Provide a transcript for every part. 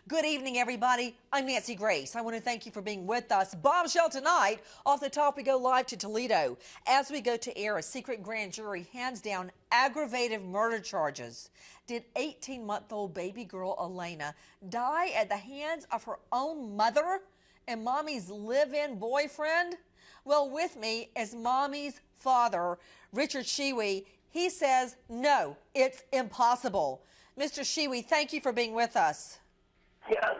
Good evening, everybody. I'm Nancy Grace. I want to thank you for being with us. Bombshell tonight. Off the top, we go live to Toledo. As we go to air, a secret grand jury hands down aggravated murder charges. Did 18-month-old baby girl Elaina die at the hands of her own mother and mommy's live-in boyfriend? Well, with me is mommy's father, Richard Shiwi. He says, no, it's impossible. Mr. Shiwi, thank you for being with us. Yes.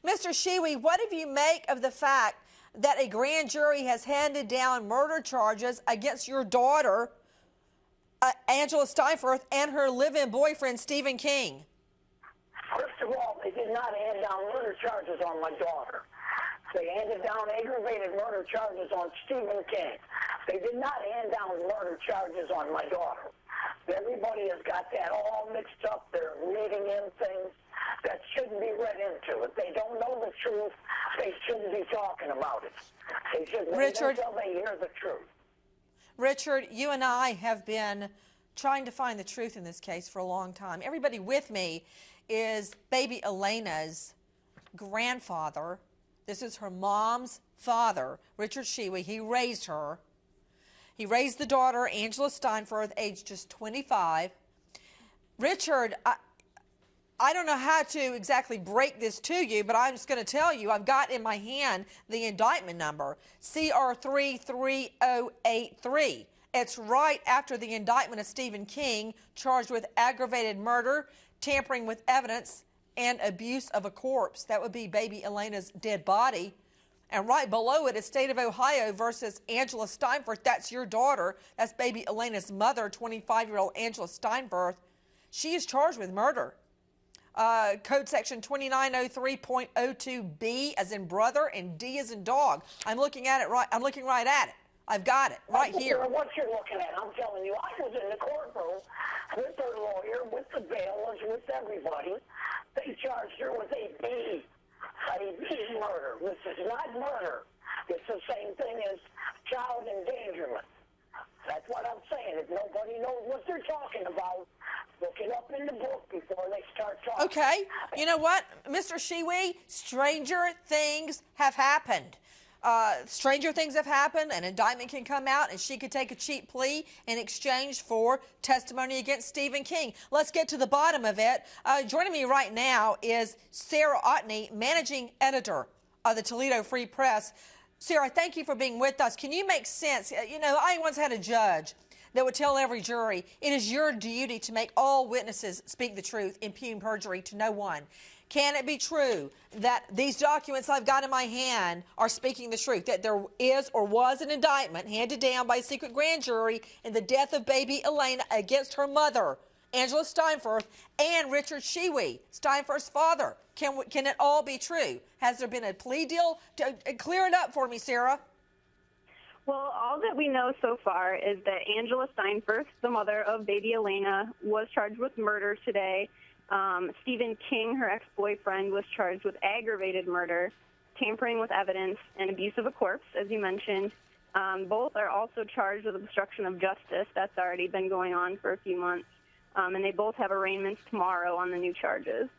Mr. Shiwi, what do you make of the fact that a grand jury has handed down murder charges against your daughter, Angela Steinfurth, and her live-in boyfriend, Stephen King? First of all, they did not hand down murder charges on my daughter. They handed down aggravated murder charges on Stephen King. They did not hand down murder charges on my daughter. Everybody has got that all mixed up. They're reading in things that shouldn't be read into. If they don't know the truth, they shouldn't be talking about it. They should wait until they hear the truth. Richard, you and I have been trying to find the truth in this case for a long time. Everybody with me is baby Elaina's grandfather. This is her mom's father, Richard Shiwi. He raised her. He raised the daughter, Angela Steinfurth, aged just 25. Richard, I don't know how to exactly break this to you, but I'm just going to tell you, I've got in my hand the indictment number, CR33083. It's right after the indictment of Stephen King, charged with aggravated murder, tampering with evidence, and abuse of a corpse. That would be baby Elaina's dead body. And right below it is State of Ohio versus Angela Steinfurth. That's your daughter. That's baby Elaina's mother, 25-year-old Angela Steinfurth. She is charged with murder. Code section 2903.02B as in brother and D as in dog. I'm looking at it right. I'm looking right at it. I've got it right here. What you're looking at, I'm telling you, I was in the courtroom with their lawyer, with the bailiffs, with everybody. They charged her with a B murder. This is not murder. It's the same thing as child endangerment. That's what I'm saying. If nobody knows what they're talking about, look it up in the book before they start talking. Okay. You know what, Mr. Shiwi? Stranger things have happened. Stranger things have happened. An indictment can come out, and she could take a cheap plea in exchange for testimony against Stephen King. Let's get to the bottom of it. Joining me right now is Sarah Otney, managing editor of the Toledo Free Press. Sarah, thank you for being with us. Can you make sense? You know, I once had a judge that would tell every jury, it is your duty to make all witnesses speak the truth, impugn perjury to no one. Can it be true that these documents I've got in my hand are speaking the truth, that there is or was an indictment handed down by a secret grand jury in the death of baby Elaina against her mother, Angela Steinfurth, and Richard Shiwi, Steinfurth's father? Can it all be true? Has there been a plea deal? Clear it up for me, Sarah. Well, all that we know so far is that Angela Steinfurth, the mother of baby Elaina, was charged with murder today. Stephen King, her ex-boyfriend, was charged with aggravated murder, tampering with evidence, and abuse of a corpse, as you mentioned. Both are also charged with obstruction of justice. That's already been going on for a few months. And they both have arraignments tomorrow on the new charges.